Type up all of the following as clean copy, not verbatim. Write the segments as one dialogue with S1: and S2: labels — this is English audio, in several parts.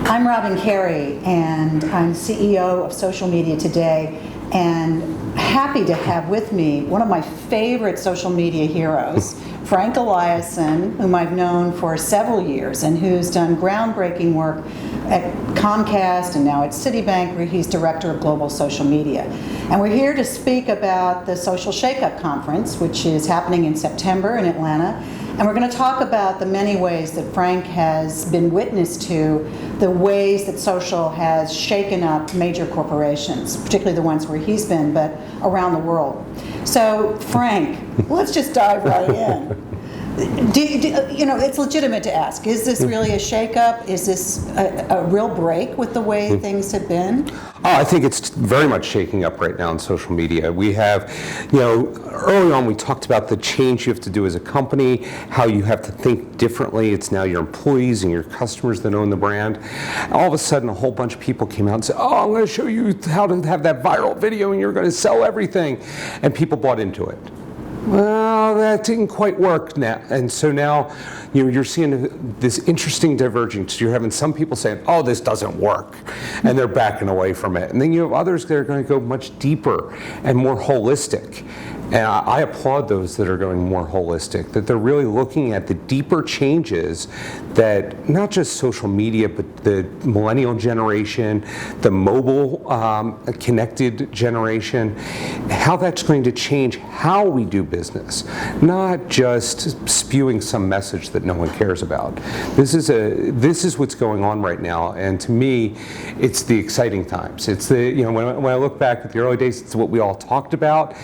S1: I'm Robin Carey, and I'm CEO of Social Media Today, and happy to have with me one of my favorite social media heroes, Frank Eliason, whom I've known for several years and who's done groundbreaking work at Comcast and now at Citibank, where he's Director of Global Social Media. And we're here to speak about the Social ShakeUp Conference, which is happening in September in Atlanta. And we're going to talk about the many ways that Frank has been witness to the ways that social has shaken up major corporations, particularly the ones where he's been, but around the world. So, Frank, let's just dive right in. It's legitimate to ask, is this really a shakeup? Is this a real break with the way things have been?
S2: I think it's very much shaking up right now in social media. We have, early on we talked about the change you have to do as a company, how you have to think differently. It's now your employees and your customers that own the brand. All of a sudden, a whole bunch of people came out and said, I'm going to show you how to have that viral video and you're going to sell everything. And people bought into it. Well, that didn't quite work now. And so now you're seeing this interesting divergence. You're having some people saying, this doesn't work, and they're backing away from it. And then you have others that are going to go much deeper and more holistic. And I applaud those that are going more holistic, that they're really looking at the deeper changes that not just social media, but the millennial generation, the mobile connected generation, how that's going to change how we do business, not just spewing some message that no one cares about. This is what's going on right now, and to me, it's the exciting times. It's when I look back at the early days, it's what we all talked about,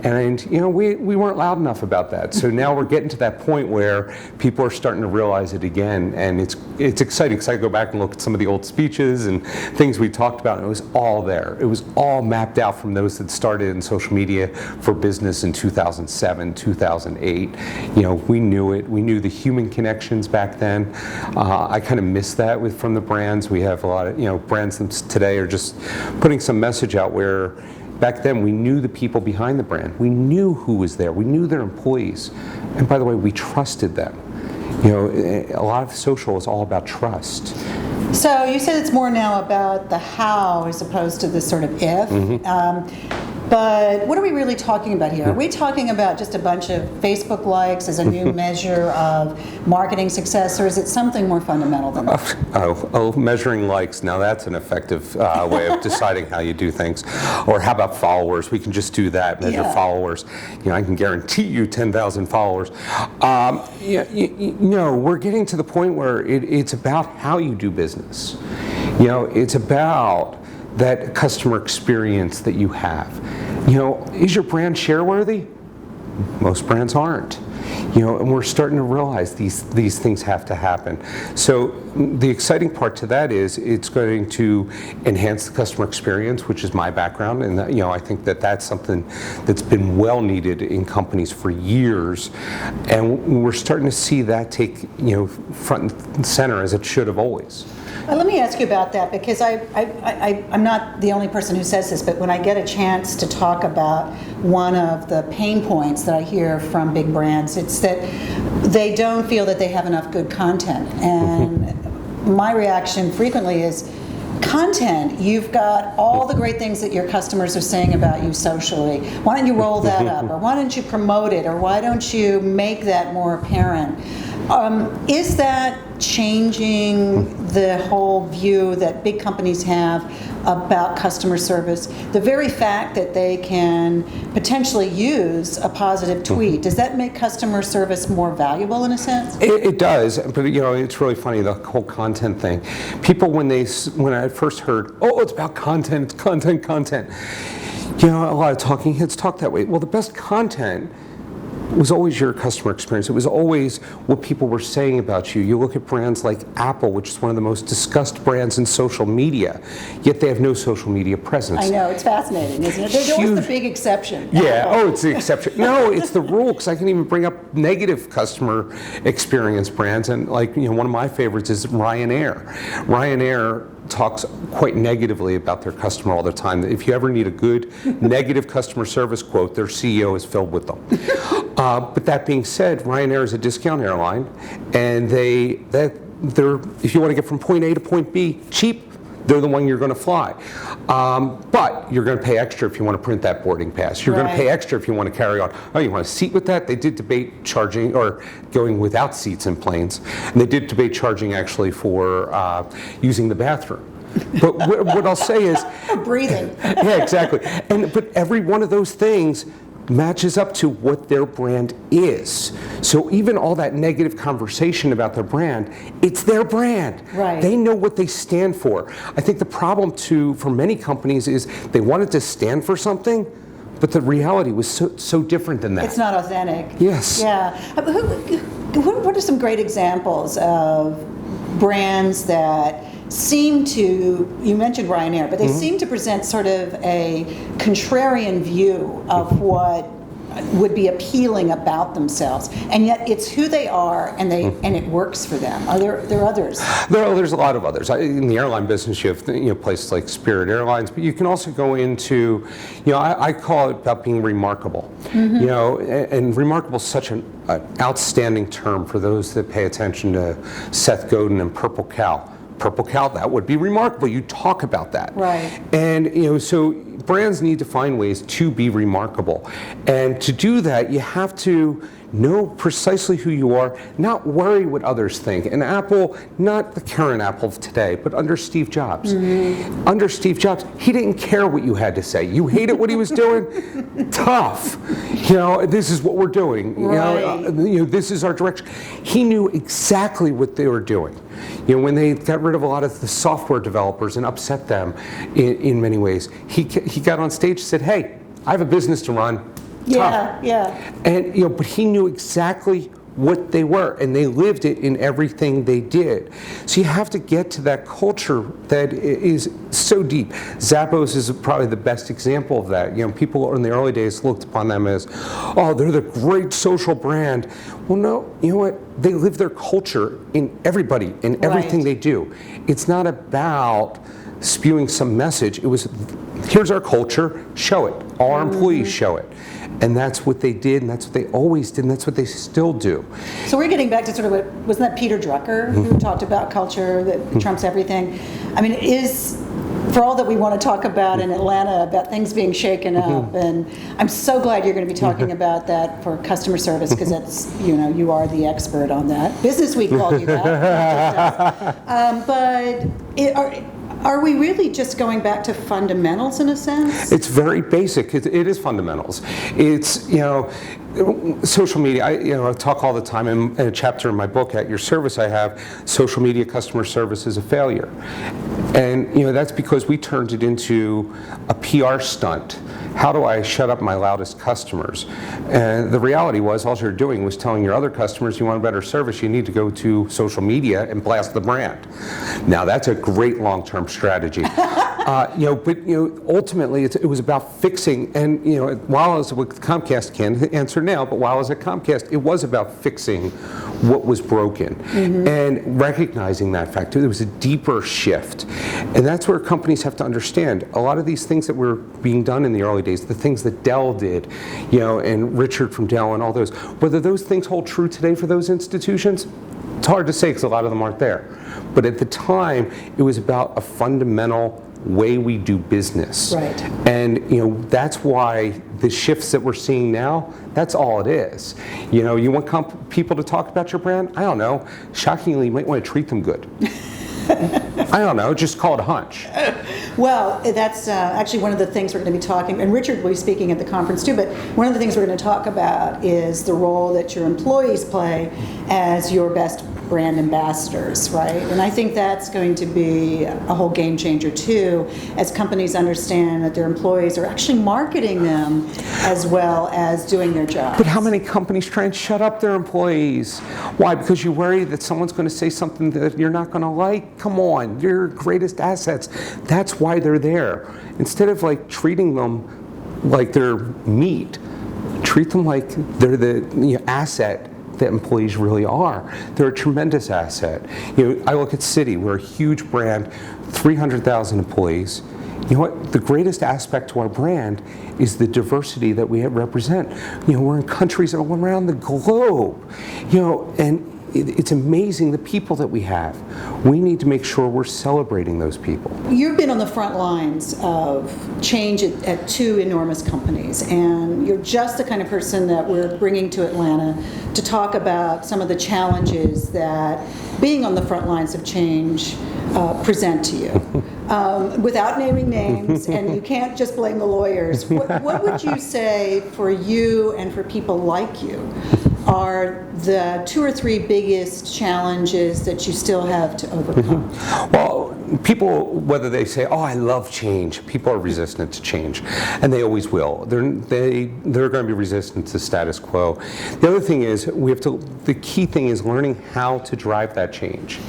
S2: and we weren't loud enough about that. So now we're getting to that point where people are starting to realize it again, and it's exciting because I go back and look at some of the old speeches and things we talked about, and it was all there. It was all mapped out from those that started in social media for business in 2007, 2008. We knew it. We knew the human connections back then. I kind of miss that from the brands. We have a lot of brands today are just putting some message out where back then we knew the people behind the brand. We knew who was there. We knew their employees. And by the way, we trusted them. A lot of social is all about trust.
S1: So you said it's more now about the how as opposed to the sort of if. Mm-hmm. But what are we really talking about here? Are we talking about just a bunch of Facebook likes as a new measure of marketing success, or is it something more fundamental than that?
S2: Measuring likes, now that's an effective way of deciding how you do things. Or how about followers? We can just do that, measure followers. I can guarantee you 10,000 followers. We're getting to the point where it's about how you do business. It's about that customer experience that you have. Is your brand share-worthy? Most brands aren't. And we're starting to realize these things have to happen. So the exciting part to that is it's going to enhance the customer experience, which is my background, and I think that's something that's been well needed in companies for years, and we're starting to see that take front and center as it should have always.
S1: Let me ask you about that, because I'm not the only person who says this, but when I get a chance to talk about one of the pain points that I hear from big brands, it's that they don't feel that they have enough good content. And my reaction frequently is, content, you've got all the great things that your customers are saying about you socially. Why don't you roll that up? Or why don't you promote it? Or why don't you make that more apparent? Is that changing the whole view that big companies have about customer service? The very fact that they can potentially use a positive tweet, does that make customer service more valuable in a sense?
S2: It does, but it's really funny, the whole content thing. People, when I first heard, it's about content, content. A lot of talking heads talk that way. Well, the best content was always your customer experience. It was always what people were saying about you. You look at brands like Apple, which is one of the most discussed brands in social media, yet they have no social media presence.
S1: I know, it's fascinating, isn't it? There's always the big exception.
S2: Yeah, it's the exception. No, it's the rule, because I can even bring up negative customer experience brands, and one of my favorites is Ryanair. Ryanair talks quite negatively about their customer all the time. If you ever need a good negative customer service quote, their CEO is filled with them. But that being said, Ryanair is a discount airline, and they're if you want to get from point A to point B cheap, they're the one you're going to fly. But you're going to pay extra if you want to print that boarding pass. You're going to pay extra if you want to carry on. Oh, you want a seat with that? They did debate charging or going without seats in planes. And they did debate charging actually for using the bathroom. But what I'll say is...
S1: breathing.
S2: Yeah, exactly. But every one of those things matches up to what their brand is. So even all that negative conversation about their brand, it's their brand.
S1: Right.
S2: They know what they stand for. I think the problem for many companies is they wanted to stand for something, but the reality was so different than that.
S1: It's not authentic.
S2: Yes.
S1: Yeah. What are some great examples of brands that seem to, you mentioned Ryanair, but they seem to present sort of a contrarian view of what would be appealing about themselves, and yet it's who they are, and it works for them. Are there others?
S2: There's a lot of others. In the airline business, you have places like Spirit Airlines, but you can also go into, I call it about being remarkable. And remarkable is such an outstanding term for those that pay attention to Seth Godin and Purple Cow. Purple Cow, that would be remarkable. You talk about that.
S1: Right.
S2: And, so brands need to find ways to be remarkable. And to do that, you have to know precisely who you are, not worry what others think. And Apple, not the current Apple of today, but under Steve Jobs. Under Steve Jobs, he didn't care what you had to say. You hated what he was doing? Tough. This is what we're doing. This is our direction. He knew exactly what they were doing. When they got rid of a lot of the software developers and upset them in many ways, he got on stage and said, hey, I have a business to run.
S1: Yeah.
S2: And but he knew exactly what they were, and they lived it in everything they did. So you have to get to that culture that is so deep. Zappos is probably the best example of that. People in the early days looked upon them as, oh, they're the great social brand. Well, no, you know what? They live their culture in everybody, in everything they do. It's not about spewing some message. It was, here's our culture, show it. All our employees show it. And that's what they did, and that's what they always did, and that's what they still do.
S1: So we're getting back to sort of wasn't that Peter Drucker who talked about culture that trumps everything? I mean, for all that we want to talk about in Atlanta, about things being shaken up, and I'm so glad you're going to be talking about that for customer service, because that's, you are the expert on that. Business Week called you that. But are we really just going back to fundamentals in a sense?
S2: It's very basic. It is fundamentals. It's, social media. I talk all the time in a chapter in my book, At Your Service, I have social media customer service is a failure. And that's because we turned it into a PR stunt. How do I shut up my loudest customers? And the reality was, all you're doing was telling your other customers, you want a better service, you need to go to social media and blast the brand. Now that's a great long-term strategy. But ultimately it was about fixing. And while I was with Comcast, can't answer now, but while I was at Comcast, it was about fixing what was broken and recognizing that fact. There was a deeper shift, and that's where companies have to understand a lot of these things that were being done in the early days, the things that Dell did, and Richard from Dell and all those, whether those things hold true today for those institutions, it's hard to say because a lot of them aren't there. But at the time, it was about a fundamental way we do business.
S1: Right.
S2: And that's why the shifts that we're seeing now, that's all it is. You want people to talk about your brand? I don't know. Shockingly, you might want to treat them good. I don't know, just call it a hunch.
S1: Well, that's actually one of the things we're going to be talking, and Richard will be speaking at the conference too, but one of the things we're going to talk about is the role that your employees play as your best brand ambassadors, right? And I think that's going to be a whole game changer too, as companies understand that their employees are actually marketing them as well as doing their jobs.
S2: But how many companies try and shut up their employees? Why? Because you worry that someone's going to say something that you're not going to like? Come on, you're your greatest assets. That's why they're there. Instead of treating them like they're meat, treat them like they're the asset that employees really are. They're a tremendous asset. I look at Citi, we're a huge brand, 300,000 employees. You know what? The greatest aspect to our brand is the diversity that we represent. You know, we're in countries all around the globe. You know, and it's amazing the people that we have. We need to make sure we're celebrating those people.
S1: You've been on the front lines of change at two enormous companies, and you're just the kind of person that we're bringing to Atlanta to talk about some of the challenges that being on the front lines of change present to you. Without naming names, and you can't just blame the lawyers, what would you say for you and for people like you are the 2 or 3 biggest challenges that you still have to overcome?
S2: Well, people, whether they say, oh, I love change, people are resistant to change, and they always will. They're going to be resistant to status quo. The other thing is, the key thing is learning how to drive that change.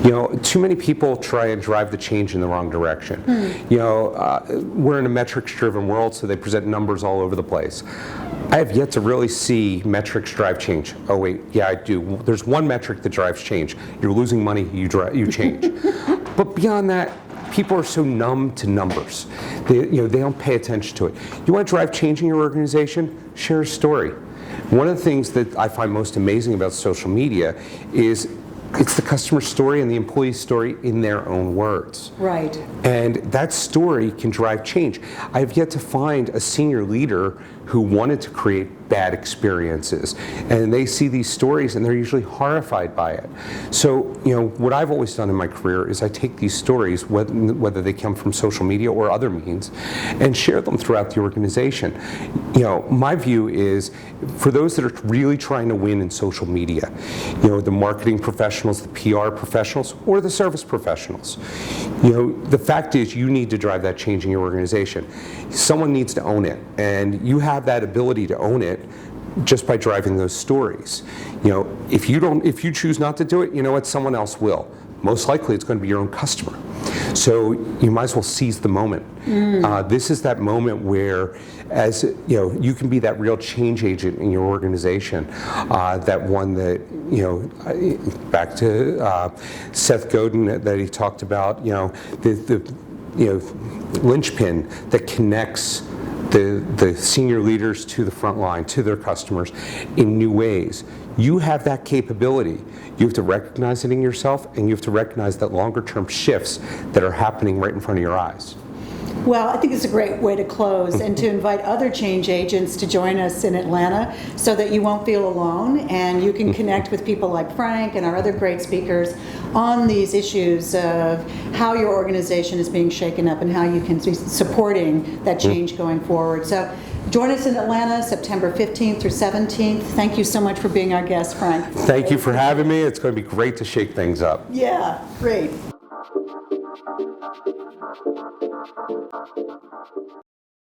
S2: You know, too many people try and drive the change in the wrong direction. You know, we're in a metrics-driven world, so they present numbers all over the place. I have yet to really see metrics drive change. Oh wait, yeah, I do. There's one metric that drives change. You're losing money, you change. But beyond that, people are so numb to numbers. They don't pay attention to it. You want to drive change in your organization? Share a story. One of the things that I find most amazing about social media is it's the customer story and the employee story in their own words.
S1: Right.
S2: And that story can drive change. I have yet to find a senior leader who wanted to create bad experiences. And they see these stories and they're usually horrified by it. So, you know, what I've always done in my career is I take these stories, whether they come from social media or other means, and share them throughout the organization. You know, my view is for those that are really trying to win in social media, you know, the marketing professionals, the PR professionals, or the service professionals, you know, the fact is you need to drive that change in your organization. Someone needs to own it, and you have that ability to own it just by driving those stories. You know, if you choose not to do it, you know what, someone else will. Most likely it's going to be your own customer. So you might as well seize the moment. This is that moment where, as you know, you can be that real change agent in your organization. That one that, you know, back to Seth Godin that he talked about, you know, the linchpin that connects the senior leaders to the front line, to their customers in new ways. You have that capability. You have to recognize it in yourself, and you have to recognize that longer term shifts that are happening right in front of your eyes.
S1: Well, I think it's a great way to close and to invite other change agents to join us in Atlanta so that you won't feel alone and you can connect with people like Frank and our other great speakers on these issues of how your organization is being shaken up and how you can be supporting that change going forward. So join us in Atlanta, September 15th through 17th. Thank you so much for being our guest, Frank.
S2: Thank you for having me. It's going to be great to shake things up.
S1: Yeah, great.